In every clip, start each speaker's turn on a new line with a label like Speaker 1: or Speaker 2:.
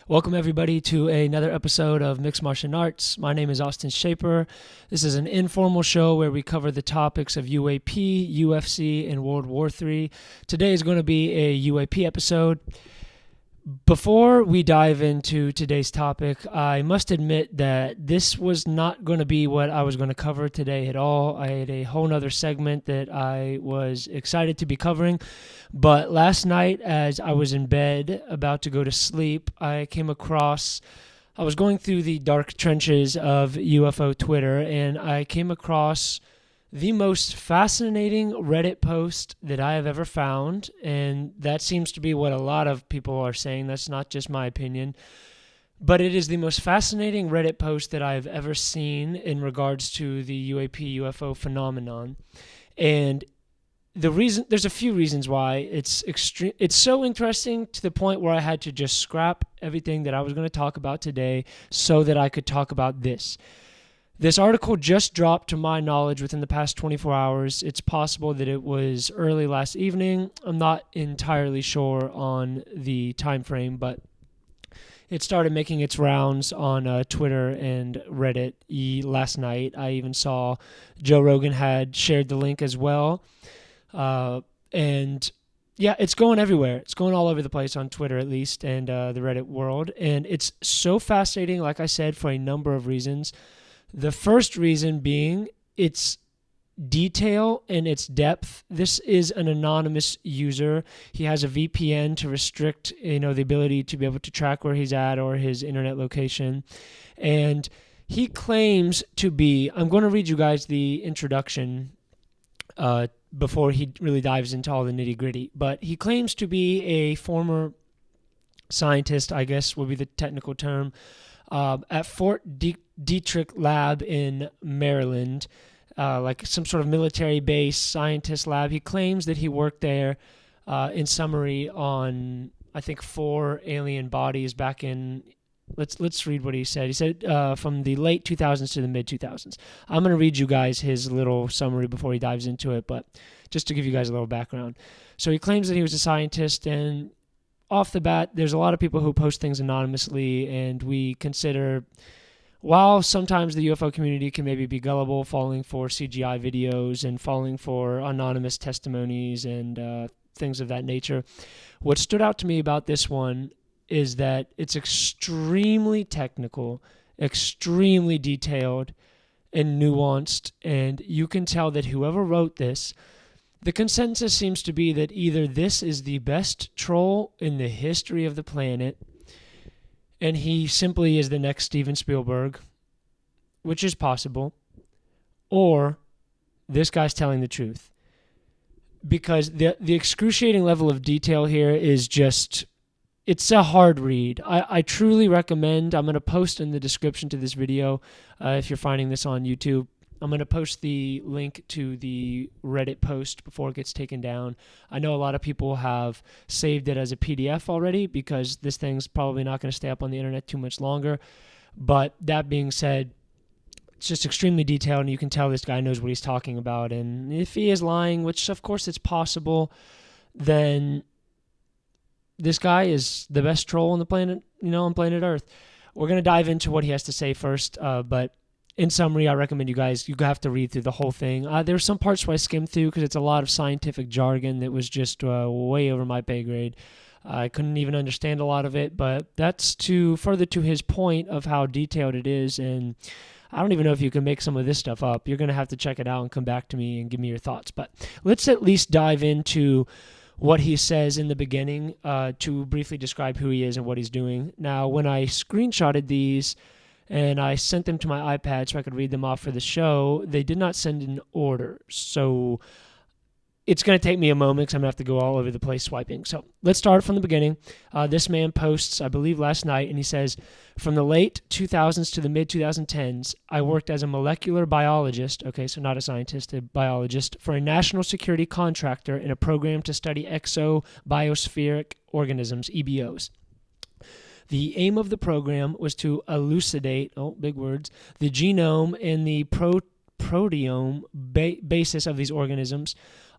Speaker 1: Welcome everybody to another episode of Mixed Martial Arts. My name is Austin Shaper. This is an informal show where we cover the topics of UAP, UFC, and World War III. Today is going to be a UAP episode. Before we dive into today's topic, I must admit that this was not going to be what I was going to cover today at all. I had a whole nother segment that I was excited to be covering, but last night as I was in bed about to go to sleep, I was going through the dark trenches of UFO Twitter, and I came across the most fascinating Reddit post that I have ever found, and that seems to be what a lot of people are saying. That's not just my opinion, but it is the most fascinating Reddit post that I've ever seen in regards to the UAP UFO phenomenon. And there's a few reasons why it's so interesting to the point where I had to just scrap everything that I was going to talk about today so that I could talk about this. This article just dropped to my knowledge within the past 24 hours. It's possible that it was early last evening. I'm not entirely sure on the time frame, but it started making its rounds on Twitter and Reddit last night. I even saw Joe Rogan had shared the link as well. And yeah, it's going everywhere. It's going all over the place on Twitter at least, and the Reddit world. And it's so fascinating, like I said, for a number of reasons. The first reason being its detail and its depth. This is an anonymous user. He has a VPN to restrict, the ability to be able to track where he's at or his internet location. And he claims to be, I'm going to read you guys the introduction before he really dives into all the nitty-gritty, but he claims to be a former scientist, I guess would be the technical term, at Fort Detrick Lab in Maryland, like some sort of military base scientist lab. He claims that he worked there, in summary, on, I think, 4 alien bodies back in, let's read what he said. He said from the late 2000s to the mid-2000s. I'm going to read you guys his little summary before he dives into it, but just to give you guys a little background. So he claims that he was a scientist, and off the bat, there's a lot of people who post things anonymously, and we consider, while sometimes the UFO community can maybe be gullible, falling for CGI videos and falling for anonymous testimonies and things of that nature, what stood out to me about this one is that it's extremely technical, extremely detailed, and nuanced, and you can tell that whoever wrote this, the consensus seems to be that either this is the best troll in the history of the planet, and he simply is the next Steven Spielberg, which is possible, or this guy's telling the truth. Because the excruciating level of detail here is just, it's a hard read. I truly recommend, I'm going to post in the description to this video, if you're finding this on YouTube, I'm going to post the link to the Reddit post before it gets taken down. I know a lot of people have saved it as a PDF already because this thing's probably not going to stay up on the internet too much longer. But that being said, it's just extremely detailed, and you can tell this guy knows what he's talking about. And if he is lying, which of course it's possible, then this guy is the best troll on the planet, on planet Earth. We're going to dive into what he has to say first, but in summary, I recommend you have to read through the whole thing. There were some parts where I skimmed through because it's a lot of scientific jargon that was just way over my pay grade. I couldn't even understand a lot of it, but that's further to his point of how detailed it is, and I don't even know if you can make some of this stuff up. You're going to have to check it out and come back to me and give me your thoughts. But let's at least dive into what he says in the beginning to briefly describe who he is and what he's doing. Now, when I screenshotted these and I sent them to my iPad so I could read them off for the show, they did not send in order. So it's going to take me a moment because I'm going to have to go all over the place swiping. So let's start from the beginning. This man posts, I believe, last night, and he says, from the late 2000s to the mid-2010s, I worked as a molecular biologist, okay, so not a scientist, a biologist, for a national security contractor in a program to study exobiospheric organisms, EBOs. The aim of the program was to elucidate, big words, the genome and the proteome basis of these organisms.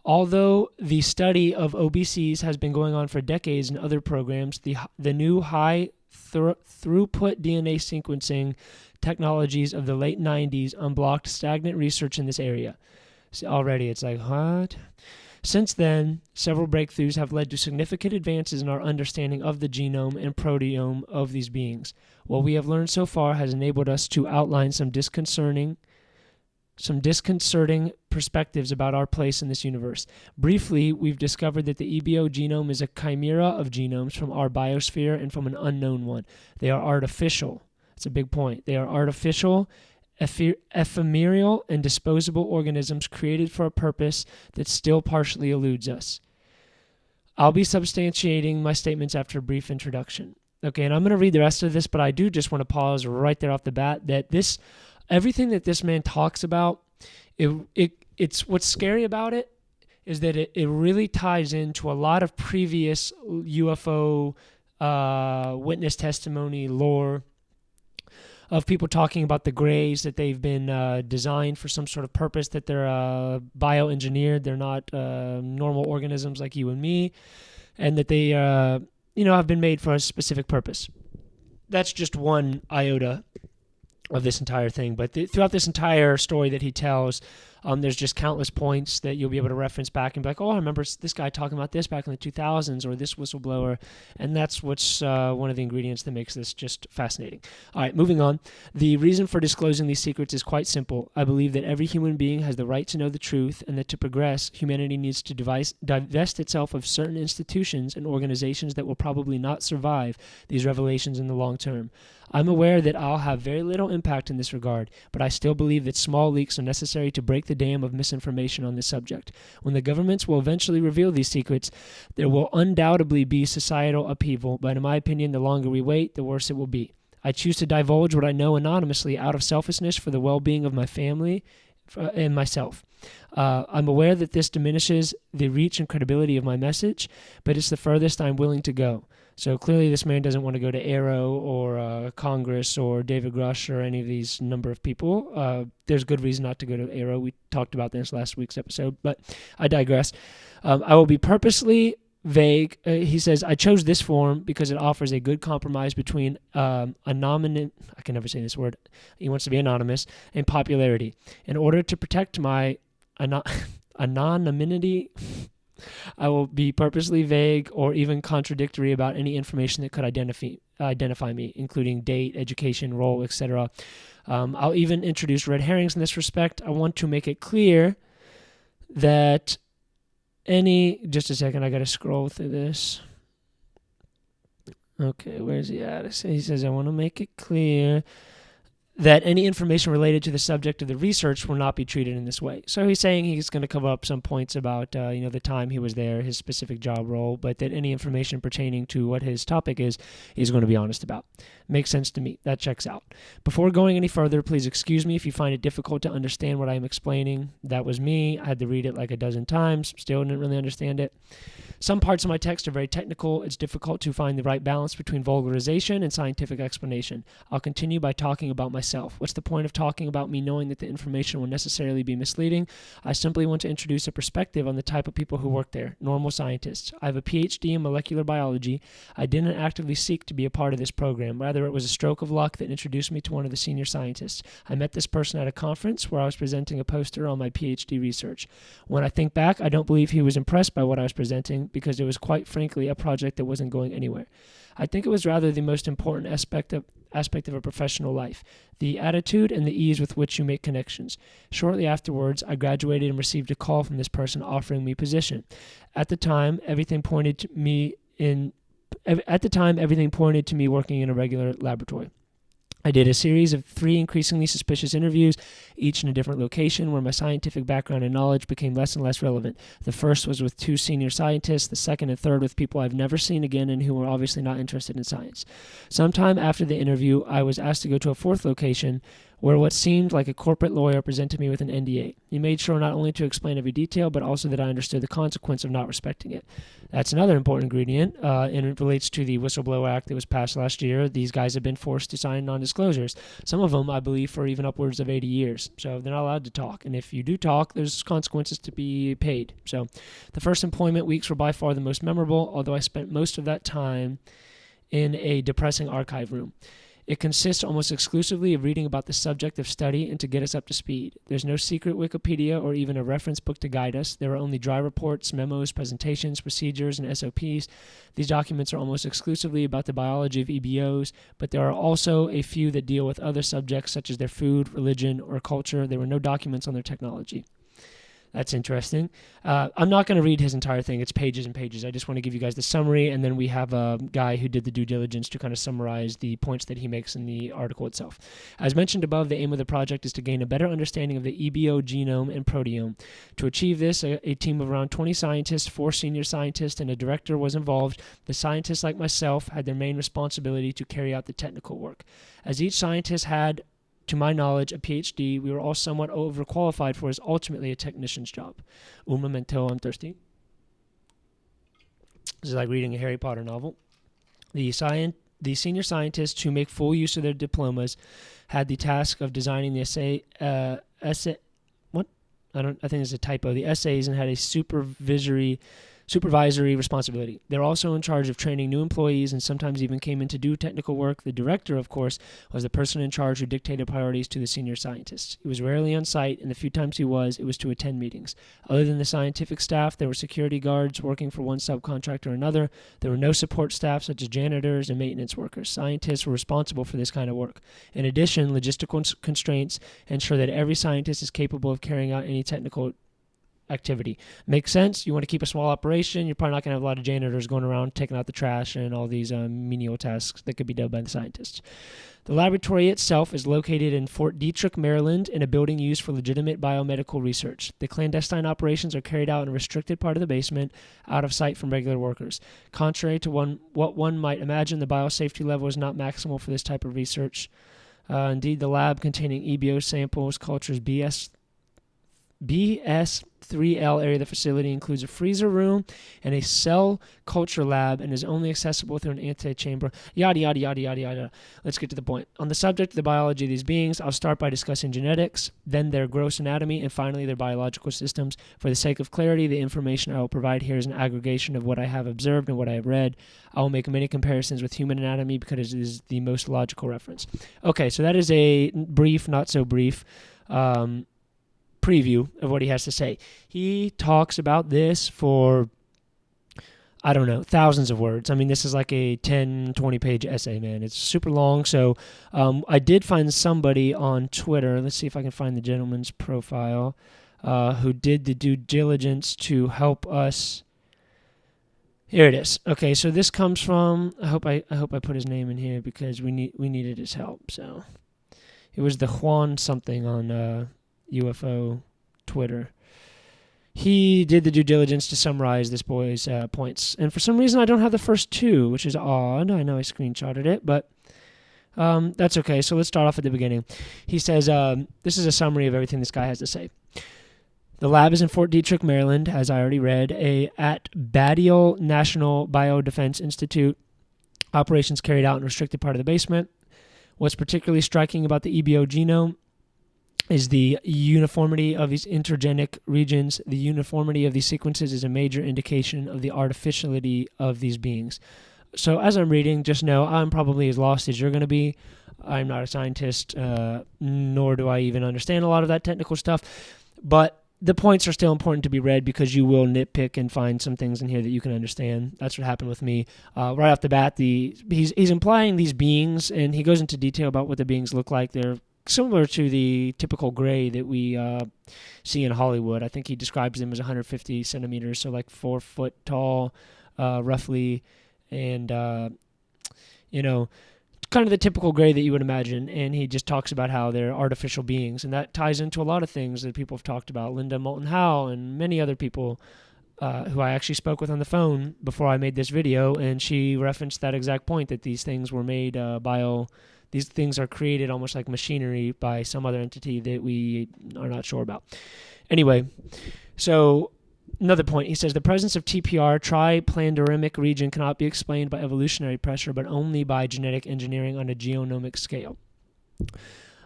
Speaker 1: Although the study of OBCs has been going on for decades in other programs, the new high throughput DNA sequencing technologies of the late 90s unblocked stagnant research in this area. So already it's like, what? Since then, several breakthroughs have led to significant advances in our understanding of the genome and proteome of these beings. What we have learned so far has enabled us to outline some disconcerting perspectives about our place in this universe. Briefly, we've discovered that the EBO genome is a chimera of genomes from our biosphere and from an unknown one. They are artificial. That's a big point. They are artificial, ephemeral, and disposable organisms created for a purpose that still partially eludes us. I'll be substantiating my statements after a brief introduction. Okay, and I'm going to read the rest of this, but I do just want to pause right there off the bat that everything that this man talks about, it's what's scary about it is that it really ties into a lot of previous UFO witness testimony lore of people talking about the grays, that they've been designed for some sort of purpose, that they're bioengineered, they're not normal organisms like you and me, and that they have been made for a specific purpose. That's just one iota of this entire thing. But throughout this entire story that he tells, there's just countless points that you'll be able to reference back and be like, oh, I remember this guy talking about this back in the 2000s, or this whistleblower. And that's what's one of the ingredients that makes this just fascinating. All right, moving on. The reason for disclosing these secrets is quite simple. I believe that every human being has the right to know the truth, and that to progress, humanity needs to divest itself of certain institutions and organizations that will probably not survive these revelations in the long term. I'm aware that I'll have very little impact in this regard, but I still believe that small leaks are necessary to break the dam of misinformation on this subject. When the governments will eventually reveal these secrets, there will undoubtedly be societal upheaval, but in my opinion, the longer we wait, the worse it will be. I choose to divulge what I know anonymously out of selfishness for the well-being of my family and myself. I'm aware that this diminishes the reach and credibility of my message, but it's the furthest I'm willing to go. So clearly this man doesn't want to go to Arrow or Congress or David Grush or any of these number of people. There's good reason not to go to Arrow. We talked about this last week's episode, but I digress. I will be purposely vague. He says, I chose this form because it offers a good compromise between anonymity, I can never say this word, he wants to be anonymous, and popularity. In order to protect my anonymity, I will be purposely vague or even contradictory about any information that could identify me, including date, education, role, etc. I'll even introduce red herrings in this respect. I want to make it clear that just a second, I got to scroll through this. Okay, where's he at? He says, I want to make it clear that any information related to the subject of the research will not be treated in this way. So he's saying he's going to cover up some points about the time he was there, his specific job role, but that any information pertaining to what his topic is, he's going to be honest about. Makes sense to me. That checks out. Before going any further, please excuse me if you find it difficult to understand what I am explaining. That was me. I had to read it like a dozen times. Still didn't really understand it. Some parts of my text are very technical. It's difficult to find the right balance between vulgarization and scientific explanation. I'll continue by talking about myself. What's the point of talking about me knowing that the information will necessarily be misleading? I simply want to introduce a perspective on the type of people who work there, normal scientists. I have a PhD in molecular biology. I didn't actively seek to be a part of this program. Rather, it was a stroke of luck that introduced me to one of the senior scientists. I met this person at a conference where I was presenting a poster on my PhD research. When I think back, I don't believe he was impressed by what I was presenting, because it was quite frankly a project that wasn't going anywhere. I think it was rather the most important aspect of a professional life, the attitude and the ease with which you make connections. Shortly afterwards, I graduated and received a call from this person offering me position. At the time, everything pointed to me working in a regular laboratory. I did a series of 3 increasingly suspicious interviews, each in a different location, where my scientific background and knowledge became less and less relevant. The first was with 2 senior scientists, the second and third with people I've never seen again and who were obviously not interested in science. Sometime after the interview, I was asked to go to a 4th location, where what seemed like a corporate lawyer presented me with an NDA. He made sure not only to explain every detail, but also that I understood the consequence of not respecting it. That's another important ingredient, and it relates to the Whistleblower Act that was passed last year. These guys have been forced to sign non-disclosures. Some of them, I believe, for even upwards of 80 years. So they're not allowed to talk. And if you do talk, there's consequences to be paid. So the first employment weeks were by far the most memorable, although I spent most of that time in a depressing archive room. It consists almost exclusively of reading about the subject of study and to get us up to speed. There's no secret Wikipedia or even a reference book to guide us. There are only dry reports, memos, presentations, procedures, and SOPs. These documents are almost exclusively about the biology of EBOs, but there are also a few that deal with other subjects such as their food, religion, or culture. There were no documents on their technology. That's interesting. I'm not going to read his entire thing. It's pages and pages. I just want to give you guys the summary, and then we have a guy who did the due diligence to kind of summarize the points that he makes in the article itself. As mentioned above, the aim of the project is to gain a better understanding of the EBO genome and proteome. To achieve this, a team of around 20 scientists, 4 senior scientists, and a director was involved. The scientists, like myself, had their main responsibility to carry out the technical work. As each scientist had, to my knowledge, a PhD, we were all somewhat overqualified for what is ultimately a technician's job. Un momento, I'm thirsty. This is like reading a Harry Potter novel. The senior scientists who make full use of their diplomas had the task of designing the essay. I think it's a typo. The essays, and had a supervisory responsibility. They're also in charge of training new employees and sometimes even came in to do technical work. The director, of course, was the person in charge who dictated priorities to the senior scientists. He was rarely on site, and the few times he was, it was to attend meetings. Other than the scientific staff, there were security guards working for one subcontractor or another. There were no support staff such as janitors and maintenance workers. Scientists were responsible for this kind of work. In addition, logistical constraints ensure that every scientist is capable of carrying out any technical activity. Makes sense. You want to keep a small operation. You're probably not going to have a lot of janitors going around taking out the trash and all these menial tasks that could be done by the scientists. The laboratory itself is located in Fort Detrick, Maryland, in a building used for legitimate biomedical research. The clandestine operations are carried out in a restricted part of the basement, out of sight from regular workers. Contrary to what one might imagine, the biosafety level is not maximal for this type of research. Indeed, the lab containing EBO samples, cultures, BS3L area of the facility includes a freezer room and a cell culture lab and is only accessible through an antechamber. Yada, yada, yada, yada, yada. Let's get to the point. On the subject of the biology of these beings, I'll start by discussing genetics, then their gross anatomy, and finally their biological systems. For the sake of clarity, the information I will provide here is an aggregation of what I have observed and what I have read. I will make many comparisons with human anatomy because it is the most logical reference. Okay, so that is a brief, not so brief, preview of what he has to say. He talks about this for, I don't know, thousands of words. I mean, this is like a 10, 20-page essay, man. It's super long. So I did find somebody on Twitter. Let's see if I can find the gentleman's profile who did the due diligence to help us. Here it is. Okay, so this comes from, I hope I put his name in here because we needed his help. So it was the Juan something on UFO Twitter. He did the due diligence to summarize this boy's points. And for some reason, I don't have the first two, which is odd. I know I screenshotted it, but that's okay. So let's start off at the beginning. He says, this is a summary of everything this guy has to say. The lab is in Fort Detrick, Maryland, as I already read, at Badial National Biodefense Institute. Operations carried out in a restricted part of the basement. What's particularly striking about the EBO genome is the uniformity of these intergenic regions. The uniformity of these sequences is a major indication of the artificiality of these beings. So as I'm reading, just know I'm probably as lost as you're going to be. I'm not a scientist, nor do I even understand a lot of that technical stuff. But the points are still important to be read because you will nitpick and find some things in here that you can understand. That's what happened with me. Right off the bat, he's implying these beings, and he goes into detail about what the beings look like. They're similar to the typical gray that we see in Hollywood. I think he describes them as 150 centimeters, so like 4 foot tall, roughly, and kind of the typical gray that you would imagine. And he just talks about how they're artificial beings, and that ties into a lot of things that people have talked about. Linda Moulton Howe and many other people who I actually spoke with on the phone before I made this video, and she referenced that exact point, that these things were made these things are created almost like machinery by some other entity that we are not sure about. Anyway, so another point, he says the presence of TPR, triplanderemic region, cannot be explained by evolutionary pressure, but only by genetic engineering on a genomic scale.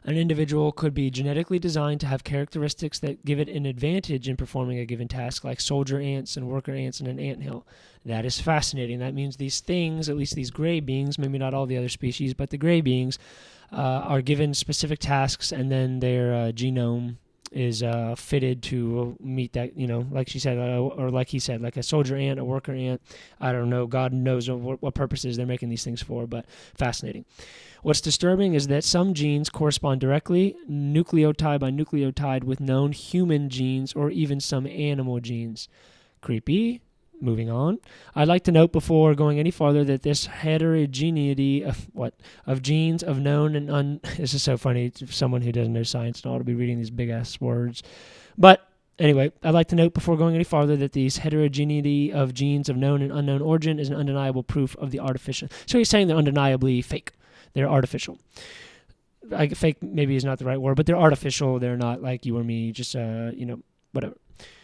Speaker 1: An individual could be genetically designed to have characteristics that give it an advantage in performing a given task, like soldier ants and worker ants in an anthill. That is fascinating. That means these things, at least these gray beings, maybe not all the other species, but the gray beings, are given specific tasks, and then their genome is fitted to meet that, like she said, or like he said, like a soldier ant, a worker ant. I don't know. God knows what purposes they're making these things for, but fascinating. What's disturbing is that some genes correspond directly, nucleotide by nucleotide, with known human genes or even some animal genes. Creepy. Moving on. I'd like to note before going any farther that this heterogeneity of genes of known and this is so funny. Someone who doesn't know science and ought to be reading these big ass words. But anyway, I'd like to note before going any farther that this heterogeneity of genes of known and unknown origin is an undeniable proof of the artificial. So he's saying they're undeniably fake. They're artificial. Fake maybe is not the right word, but they're artificial. They're not like you or me, just whatever.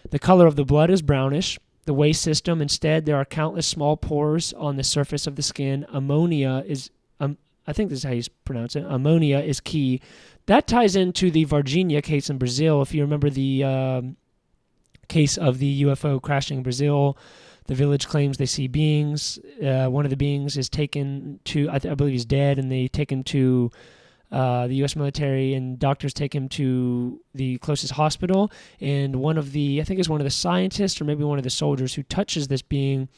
Speaker 1: The color of the blood is brownish. The waste system, instead, there are countless small pores on the surface of the skin. Ammonia is, I think this is how you pronounce it. Ammonia is key. That ties into the Varginha case in Brazil. If you remember the case of the UFO crashing in Brazil, the village claims they see beings. One of the beings is taken to, I believe he's dead, and they take him to the U.S. military, and doctors take him to the closest hospital. And one of the scientists or maybe one of the soldiers who touches this being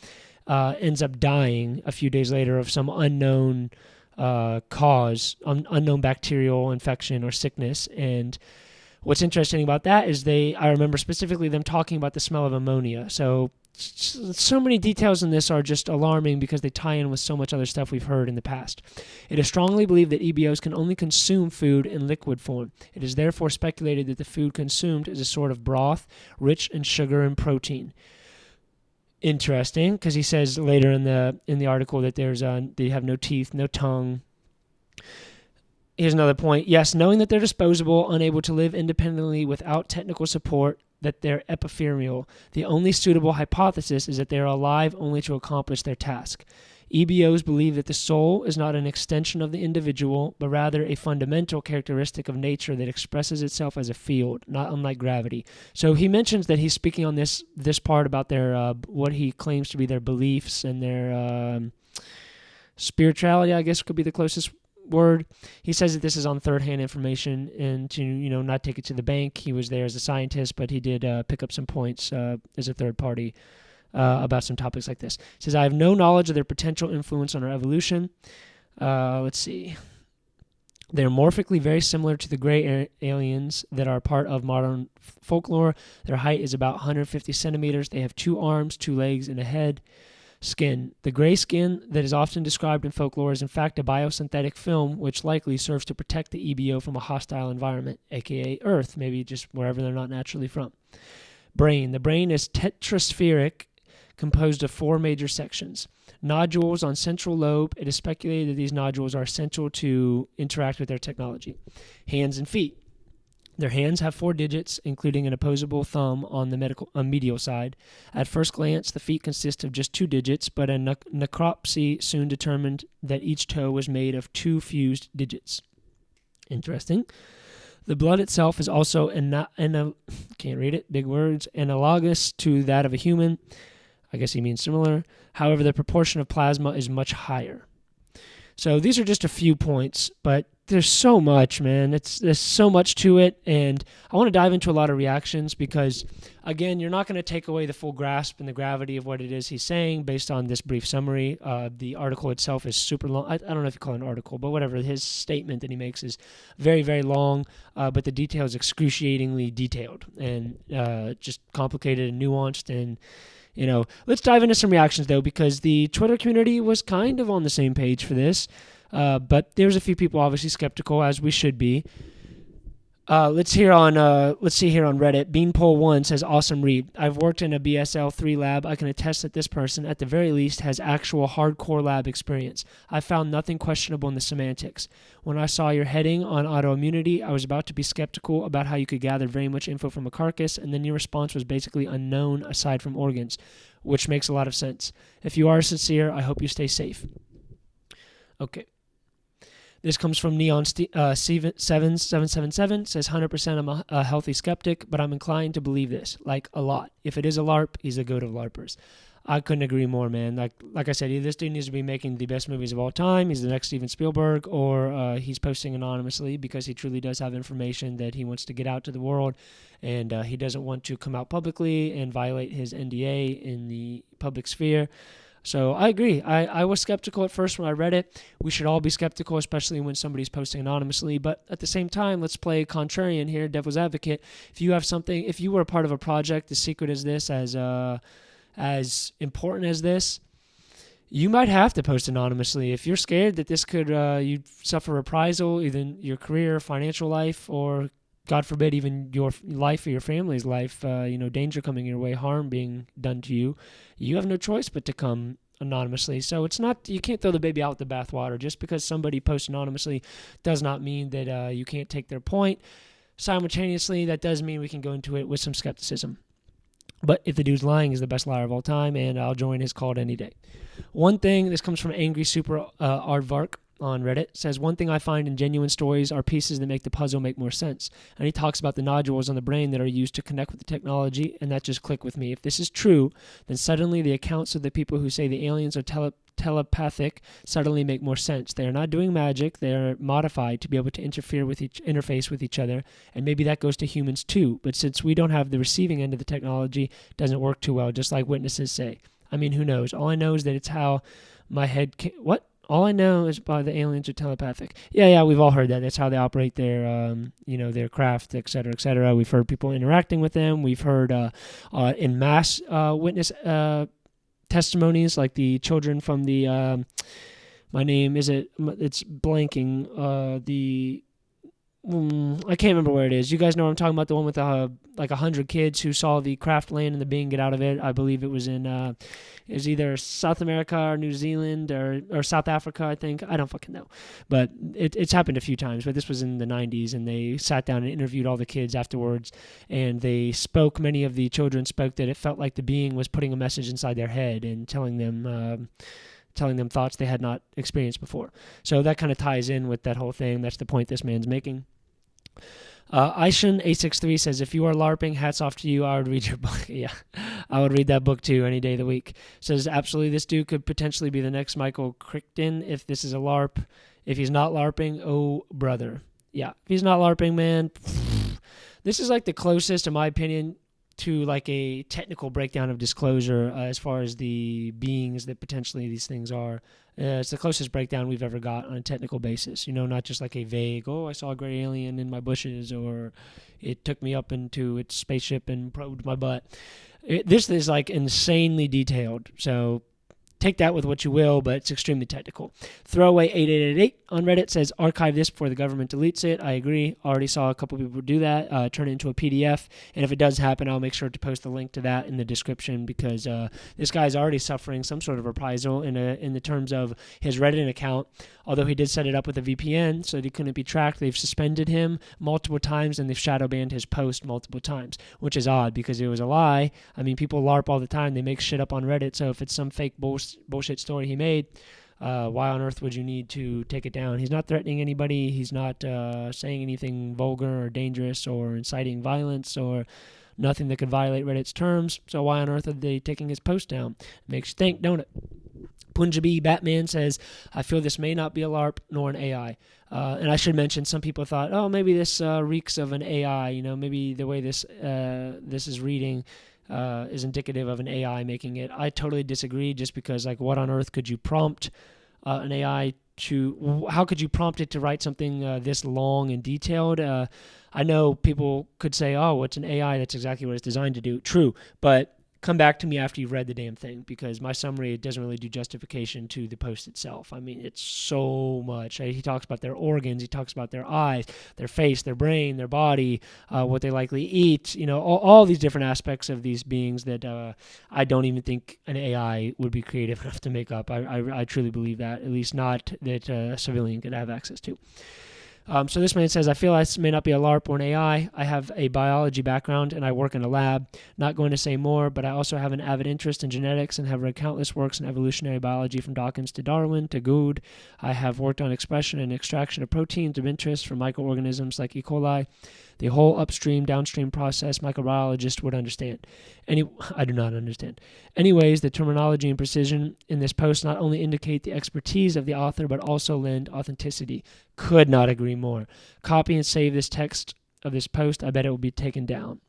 Speaker 1: ends up dying a few days later of some unknown cause, unknown bacterial infection or sickness. And what's interesting about that is I remember specifically them talking about the smell of ammonia. So many details in this are just alarming because they tie in with so much other stuff we've heard in the past. It is strongly believed that EBOs can only consume food in liquid form. It is therefore speculated that the food consumed is a sort of broth rich in sugar and protein. Interesting, because he says later in the article that they have no teeth, no tongue. Here's another point. Yes, knowing that they're disposable, unable to live independently without technical support, that they're epipheral. The only suitable hypothesis is that they are alive only to accomplish their task. EBOs believe that the soul is not an extension of the individual, but rather a fundamental characteristic of nature that expresses itself as a field, not unlike gravity. So he mentions that he's speaking on this part about their what he claims to be their beliefs and their spirituality, I guess could be the closest word. He says that this is on third-hand information and to not take it to the bank. He was there as a scientist, but he did pick up some points as a third party about some topics like this. He says, I have no knowledge of their potential influence on our evolution. Let's see. They're morphically very similar to the gray aliens that are part of modern folklore. Their height is about 150 centimeters. They have 2 arms, 2 legs, and a head. Skin. The gray skin that is often described in folklore is in fact a biosynthetic film which likely serves to protect the EBO from a hostile environment, aka Earth, maybe just wherever they're not naturally from. Brain. The brain is tetraspheric, composed of 4 major sections. Nodules on central lobe. It is speculated that these nodules are essential to interact with their technology. Hands and feet. Their hands have 4 digits, including an opposable thumb on the medial side. At first glance, the feet consist of just 2 digits, but a necropsy soon determined that each toe was made of 2 fused digits. Interesting. The blood itself is also can't read it, big words, analogous to that of a human. I guess he means similar. However, the proportion of plasma is much higher. So these are just a few points, but there's so much, man. There's so much to it, and I want to dive into a lot of reactions because, again, you're not going to take away the full grasp and the gravity of what it is he's saying based on this brief summary. The article itself is super long. I don't know if you call it an article, but whatever. His statement that he makes is very, very long, but the detail is excruciatingly detailed and just complicated and nuanced. And let's dive into some reactions, though, because the Twitter community was kind of on the same page for this. But there's a few people obviously skeptical, as we should be. Let's see here on Reddit. Beanpole1 says, awesome read. I've worked in a BSL-3 lab. I can attest that this person, at the very least, has actual hardcore lab experience. I found nothing questionable in the semantics. When I saw your heading on autoimmunity, I was about to be skeptical about how you could gather very much info from a carcass, and then your response was basically unknown aside from organs, which makes a lot of sense. If you are sincere, I hope you stay safe. Okay. This comes from Neon7777. Says 100% I'm a healthy skeptic, but I'm inclined to believe this, like a lot. If it is a LARP, he's the goat of LARPers. I couldn't agree more, man. Like I said, either this dude needs to be making the best movies of all time, he's the next Steven Spielberg, or he's posting anonymously because he truly does have information that he wants to get out to the world, and he doesn't want to come out publicly and violate his NDA in the public sphere. So I agree. I was skeptical at first when I read it. We should all be skeptical, especially when somebody's posting anonymously. But at the same time, let's play contrarian here, devil's advocate. If you have something, if you were a part of a project as secret as this, as important as this, you might have to post anonymously. If you're scared that this could, you suffer reprisal, either in your career, financial life, or God forbid, even your life or your family's life, danger coming your way, harm being done to you, you have no choice but to come anonymously. So it's not, you can't throw the baby out with the bathwater. Just because somebody posts anonymously does not mean that you can't take their point. Simultaneously, that does mean we can go into it with some skepticism. But if the dude's lying, he's the best liar of all time, and I'll join his cult any day. One thing, this comes from Angry Super Aardvark on Reddit, says, one thing I find in genuine stories are pieces that make the puzzle make more sense. And he talks about the nodules on the brain that are used to connect with the technology, and that just clicked with me. If this is true, then suddenly the accounts of the people who say the aliens are telepathic suddenly make more sense. They are not doing magic. They are modified to be able to interface with each other, and maybe that goes to humans too. But since we don't have the receiving end of the technology, it doesn't work too well, just like witnesses say. I mean, who knows? All I know is that it's how my head what? All I know is by the aliens are telepathic. Yeah, we've all heard that. That's how they operate their, their craft, et cetera, et cetera. We've heard people interacting with them. We've heard in mass witness testimonies, like the children from the, it's blanking, I can't remember where it is. You guys know what I'm talking about, the one with 100 kids who saw the craft land and the being get out of it. I believe it was in it was either South America or New Zealand or South Africa, I think. I don't fucking know. But it's happened a few times. But this was in the 90s, and they sat down and interviewed all the kids afterwards, and many of the children spoke that it felt like the being was putting a message inside their head and telling them thoughts they had not experienced before. So that kind of ties in with that whole thing. That's the point this man's making. Aishan863 says, if you are LARPing, hats off to you. I would read your book. Yeah, I would read that book too any day of the week. Says, absolutely, this dude could potentially be the next Michael Crichton if this is a LARP. If he's not LARPing, oh, brother. Yeah, if he's not LARPing, man, this is like the closest, in my opinion, to like a technical breakdown of disclosure as far as the beings that potentially these things are. It's the closest breakdown we've ever got on a technical basis. Not just like a vague, I saw a gray alien in my bushes, or it took me up into its spaceship and probed my butt. This is like insanely detailed. So take that with what you will, but it's extremely technical. Throwaway 8888 on Reddit says, archive this before the government deletes it. I agree. Already saw a couple people do that, turn it into a PDF. And if it does happen, I'll make sure to post a link to that in the description, because this guy's already suffering some sort of reprisal in the terms of his Reddit account. Although he did set it up with a VPN so that he couldn't be tracked, they've suspended him multiple times, and they've shadow banned his post multiple times, which is odd because it was a lie. I mean, people LARP all the time. They make shit up on Reddit. So if it's some fake bullshit story he made, why on earth would you need to take it down? He's not threatening anybody. He's not saying anything vulgar or dangerous or inciting violence or nothing that could violate Reddit's terms. So why on earth are they taking his post down? Makes you think, don't it? Punjabi Batman says, I feel this may not be a LARP nor an AI. And I should mention, some people thought, maybe this reeks of an AI. Maybe the way this is reading is indicative of an AI making it. I totally disagree, just because, like, what on earth could you prompt an AI to? How could you prompt it to write something this long and detailed? I know people could say, it's an AI. That's exactly what it's designed to do. True, but come back to me after you've read the damn thing, because my summary, it doesn't really do justification to the post itself. I mean, it's so much. He talks about their organs, he talks about their eyes, their face, their brain, their body, what they likely eat, all these different aspects of these beings that I don't even think an AI would be creative enough to make up. I truly believe that, at least not that a civilian could have access to. So this man says, I feel this may not be a LARP or an AI. I have a biology background and I work in a lab. Not going to say more, but I also have an avid interest in genetics and have read countless works in evolutionary biology from Dawkins to Darwin to Good. I have worked on expression and extraction of proteins of interest from microorganisms like E. coli. The whole upstream, downstream process microbiologist would understand. I do not understand. Anyways, the terminology and precision in this post not only indicate the expertise of the author, but also lend authenticity. Could not agree more. Copy and save this text of this post. I bet it will be taken down.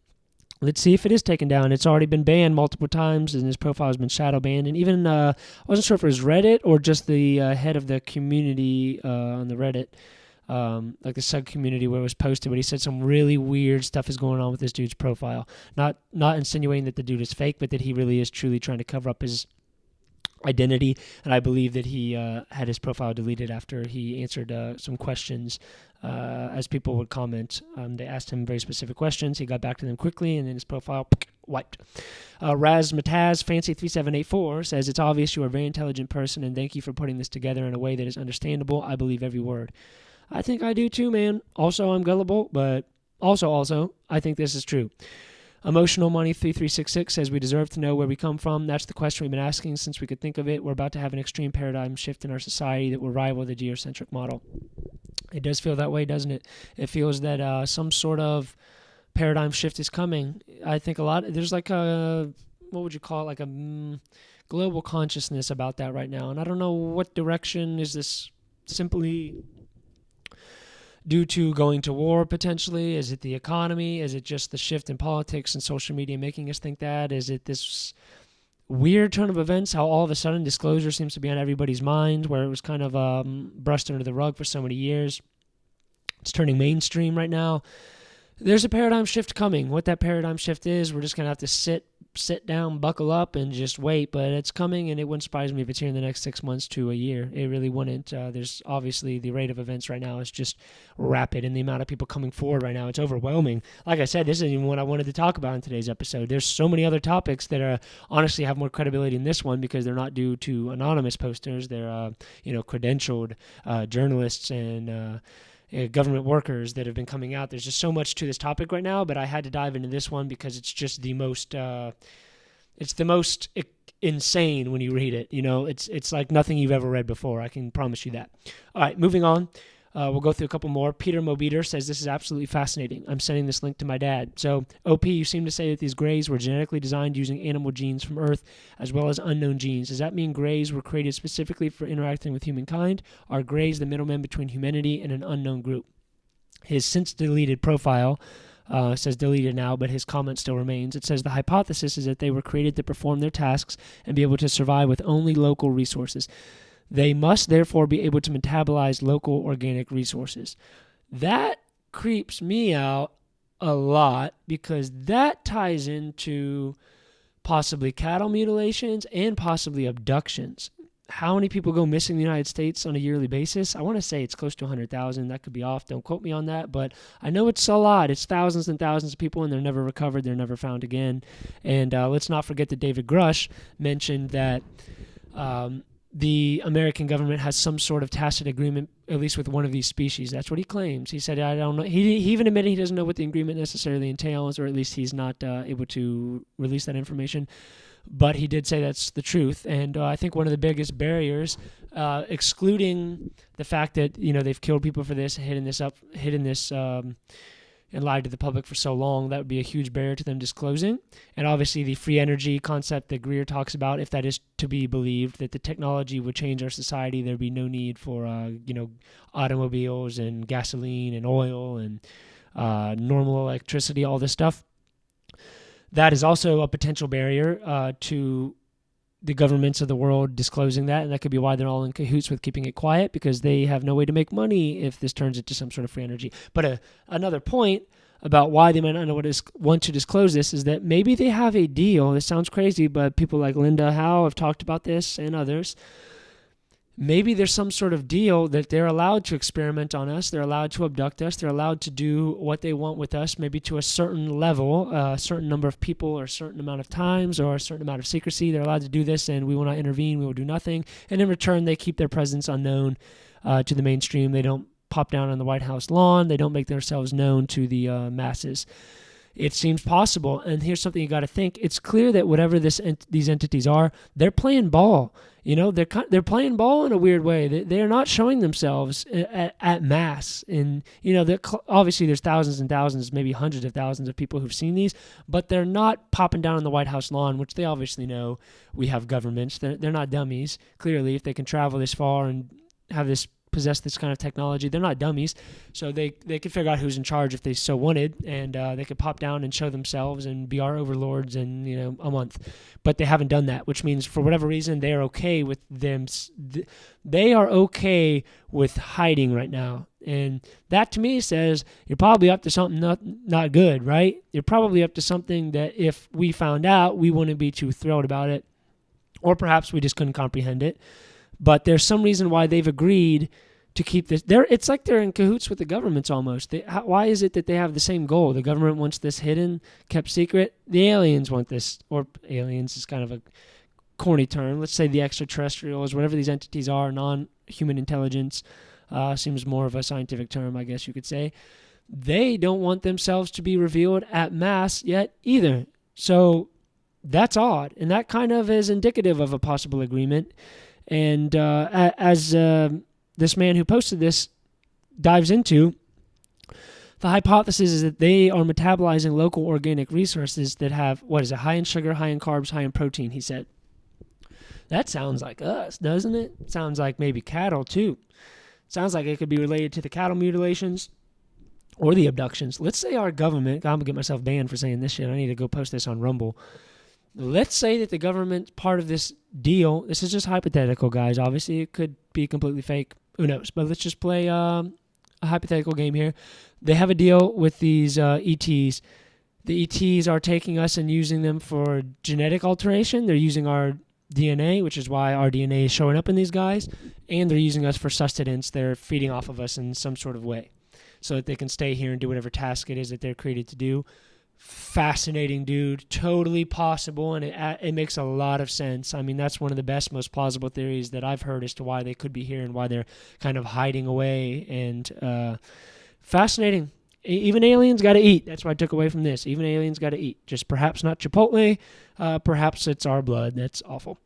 Speaker 1: Let's see if it is taken down. It's already been banned multiple times, and his profile has been shadow banned. And even, I wasn't sure if it was Reddit or just the head of the community on the Reddit, like the sub-community where it was posted, but he said some really weird stuff is going on with this dude's profile. Not insinuating that the dude is fake, but that he really is truly trying to cover up his identity, and I believe that he had his profile deleted after he answered some questions as people would comment. They asked him very specific questions. He got back to them quickly, and then his profile wiped. Razmataz Fancy 3784 says, it's obvious you are a very intelligent person, and thank you for putting this together in a way that is understandable. I believe every word. I think I do too, man. Also, I'm gullible, but also, I think this is true. Emotional Money 3366 says, we deserve to know where we come from. That's the question we've been asking since we could think of it. We're about to have an extreme paradigm shift in our society that will rival the geocentric model. It does feel that way, doesn't it? It feels that some sort of paradigm shift is coming. I think there's like a, what would you call it, like a global consciousness about that right now. And I don't know what direction is this simply due to going to war potentially? Is it the economy? Is it just the shift in politics and social media making us think that? Is it this weird turn of events, how all of a sudden disclosure seems to be on everybody's mind, where it was kind of brushed under the rug for so many years? It's turning mainstream right now. There's a paradigm shift coming. What that paradigm shift is, we're just going to have to sit down, buckle up, and just wait. But it's coming, and it wouldn't surprise me if it's here in the next 6 months to a year. It really wouldn't. There's obviously the rate of events right now is just rapid, and the amount of people coming forward right now, it's overwhelming. Like I said, this isn't even what I wanted to talk about in today's episode. There's so many other topics that are honestly have more credibility in this one because they're not due to anonymous posters. They're credentialed journalists and government workers that have been coming out. There's just so much to this topic right now, but I had to dive into this one because it's just the most insane when you read it. It's like nothing you've ever read before. I can promise you that. All right, moving on. We'll go through a couple more. Peter Mobeater says, this is absolutely fascinating. I'm sending this link to my dad. So, OP, you seem to say that these grays were genetically designed using animal genes from Earth as well as unknown genes. Does that mean grays were created specifically for interacting with humankind? Are grays the middlemen between humanity and an unknown group? His since-deleted profile says deleted now, but his comment still remains. It says the hypothesis is that they were created to perform their tasks and be able to survive with only local resources. They must therefore be able to metabolize local organic resources. That creeps me out a lot because that ties into possibly cattle mutilations and possibly abductions. How many people go missing in the United States on a yearly basis? I want to say it's close to 100,000. That could be off. Don't quote me on that, but I know it's a lot. It's thousands and thousands of people, and they're never recovered. They're never found again. And let's not forget that David Grush mentioned that the American government has some sort of tacit agreement, at least with one of these species. That's what he claims. He said, I don't know. He even admitted he doesn't know what the agreement necessarily entails, or at least he's not able to release that information. But he did say that's the truth. And I think one of the biggest barriers, excluding the fact that, they've killed people for this, hidden this and lied to the public for so long, that would be a huge barrier to them disclosing. And obviously the free energy concept that Greer talks about, if that is to be believed, that the technology would change our society, there'd be no need for, automobiles and gasoline and oil and normal electricity, all this stuff. That is also a potential barrier to the governments of the world disclosing that, and that could be why they're all in cahoots with keeping it quiet, because they have no way to make money if this turns into some sort of free energy. But another point about why they might not want to disclose this is that maybe they have a deal. This sounds crazy, but people like Linda Howe have talked about this and others. Maybe there's some sort of deal that they're allowed to experiment on us. They're allowed to abduct us. They're allowed to do what they want with us, maybe to a certain level, a certain number of people or a certain amount of times or a certain amount of secrecy. They're allowed to do this, and we will not intervene. We will do nothing. And in return, they keep their presence unknown to the mainstream. They don't pop down on the White House lawn. They don't make themselves known to the masses. It seems possible. And here's something you got to think. It's clear that whatever these entities are, they're playing ball. They're playing ball in a weird way. They're not showing themselves at mass. And, obviously there's thousands and thousands, maybe hundreds of thousands of people who've seen these, but they're not popping down on the White House lawn, which they obviously know we have governments. They're not dummies. Clearly, if they can travel this far and possess this kind of technology, they're not dummies. So they could figure out who's in charge if they so wanted, and they could pop down and show themselves and be our overlords in a month. But they haven't done that, which means for whatever reason they are okay with them. They are okay with hiding right now, and that to me says you're probably up to something not good, right? You're probably up to something that if we found out, we wouldn't be too thrilled about it, or perhaps we just couldn't comprehend it. But there's some reason why they've agreed to keep this. It's like they're in cahoots with the governments almost. Why is it that they have the same goal? The government wants this hidden, kept secret. The aliens want this, or aliens is kind of a corny term. Let's say the extraterrestrials, whatever these entities are, non-human intelligence, seems more of a scientific term, I guess you could say. They don't want themselves to be revealed at mass yet either. So that's odd, and that kind of is indicative of a possible agreement. And as this man who posted this dives into, the hypothesis is that they are metabolizing local organic resources that have, high in sugar, high in carbs, high in protein, he said. That sounds like us, doesn't it? Sounds like maybe cattle, too. Sounds like it could be related to the cattle mutilations or the abductions. Let's say our government, I'm going to get myself banned for saying this shit. I need to go post this on Rumble. Let's say that the government, part of this deal, this is just hypothetical, guys. Obviously, it could be completely fake. Who knows? But let's just play a hypothetical game here. They have a deal with these ETs. The ETs are taking us and using them for genetic alteration. They're using our DNA, which is why our DNA is showing up in these guys. And they're using us for sustenance. They're feeding off of us in some sort of way so that they can stay here and do whatever task it is that they're created to do. Fascinating, dude. Totally possible, and it makes a lot of sense. I mean, that's one of the best, most plausible theories that I've heard as to why they could be here and why they're kind of hiding away. And fascinating. Even aliens got to eat. That's what I took away from this. Even aliens got to eat. Just perhaps not Chipotle. Perhaps it's our blood. That's awful.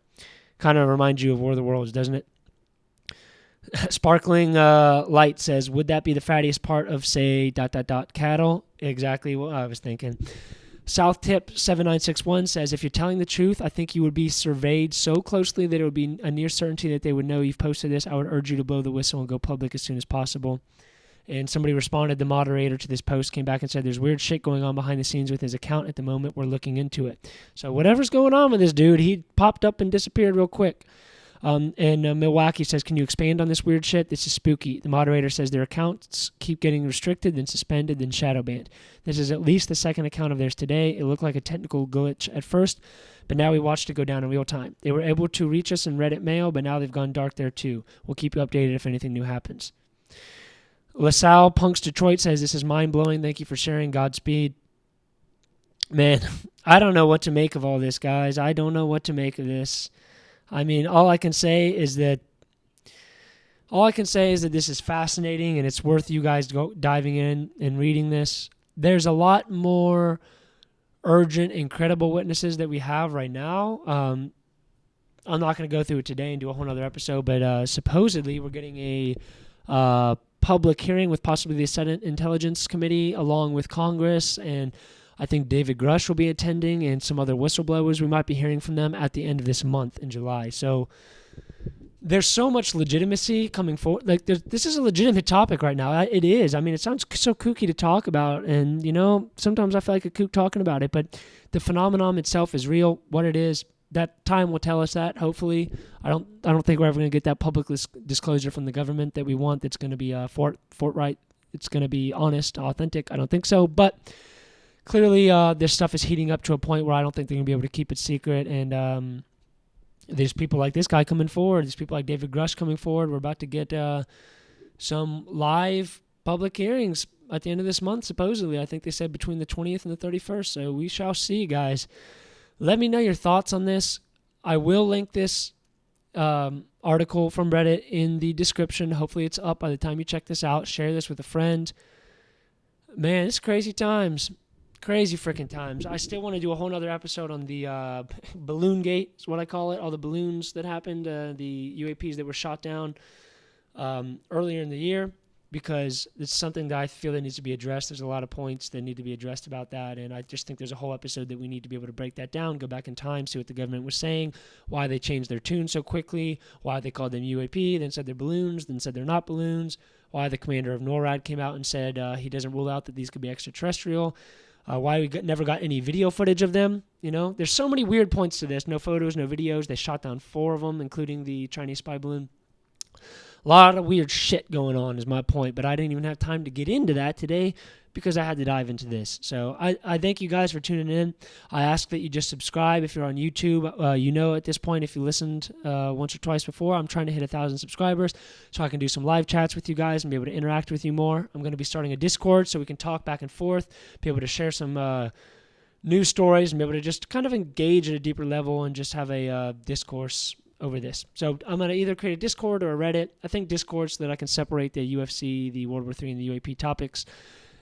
Speaker 1: Kind of reminds you of War of the Worlds, doesn't it? Sparkling Light says, would that be the fattiest part of, say, ... cattle? Exactly what I was thinking. South Tip 7961 says, if you're telling the truth, I think you would be surveyed so closely that it would be a near certainty that they would know you've posted this. I would urge you to blow the whistle and go public as soon as possible. And somebody responded, the moderator to this post came back and said, there's weird shit going on behind the scenes with his account at the moment. We're looking into it. So whatever's going on with this dude, he popped up and disappeared real quick. And Milwaukee says, can you expand on this weird shit? This is spooky. The moderator says their accounts keep getting restricted, then suspended, then shadow banned. This is at least the second account of theirs today. It looked like a technical glitch at first, but now we watched it go down in real time. They were able to reach us in Reddit mail, but now they've gone dark there too. We'll keep you updated if anything new happens. LaSalle Punks Detroit says, this is mind-blowing. Thank you for sharing. Godspeed. Man, I don't know what to make of all this, guys. I don't know what to make of this. I mean, all I can say is that this is fascinating and it's worth you guys diving in and reading this. There's a lot more urgent and credible witnesses that we have right now. I'm not going to go through it today and do a whole other episode, but supposedly we're getting a public hearing with possibly the Senate Intelligence Committee along with Congress, and I think David Grush will be attending and some other whistleblowers. We might be hearing from them at the end of this month in July. So there's so much legitimacy coming forward. Like this is a legitimate topic right now. It is. I mean, it sounds so kooky to talk about. And, sometimes I feel like a kook talking about it. But the phenomenon itself is real. What it is, that time will tell us that, hopefully. I don't think we're ever going to get that public disclosure from the government that we want that's going to be forthright. It's going to be honest, authentic. I don't think so. But clearly, this stuff is heating up to a point where I don't think they're going to be able to keep it secret. And there's people like this guy coming forward. There's people like David Grush coming forward. We're about to get some live public hearings at the end of this month, supposedly. I think they said between the 20th and the 31st. So we shall see, guys. Let me know your thoughts on this. I will link this article from Reddit in the description. Hopefully it's up by the time you check this out. Share this with a friend. Man, it's crazy times. Crazy freaking times. I still want to do a whole nother episode on the balloon gate, is what I call it. All the balloons that happened, the UAPs that were shot down earlier in the year, because it's something that I feel that needs to be addressed. There's a lot of points that need to be addressed about that, and I just think there's a whole episode that we need to be able to break that down, go back in time, see what the government was saying, why they changed their tune so quickly, why they called them UAP, then said they're balloons, then said they're not balloons, why the commander of NORAD came out and said he doesn't rule out that these could be extraterrestrial, why we never got any video footage of them. There's so many weird points to this. No photos, no videos. They shot down 4 of them, including the Chinese spy balloon. A lot of weird shit going on is my point, but I didn't even have time to get into that today because I had to dive into this. So I thank you guys for tuning in. I ask that you just subscribe if you're on YouTube. At this point, if you listened once or twice before, I'm trying to hit 1,000 subscribers so I can do some live chats with you guys and be able to interact with you more. I'm going to be starting a Discord so we can talk back and forth, be able to share some news stories, and be able to just kind of engage at a deeper level and just have a discourse over this. So I'm going to either create a Discord or a Reddit. I think Discord so that I can separate the UFC, the World War III, and the UAP topics.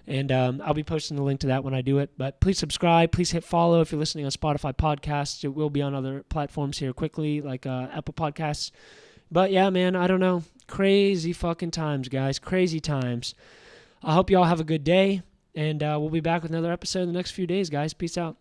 Speaker 1: And I'll be posting the link to that when I do it. But please subscribe. Please hit follow if you're listening on Spotify podcasts. It will be on other platforms here quickly, like Apple Podcasts. But yeah, man, I don't know. Crazy fucking times, guys. Crazy times. I hope you all have a good day. And we'll be back with another episode in the next few days, guys. Peace out.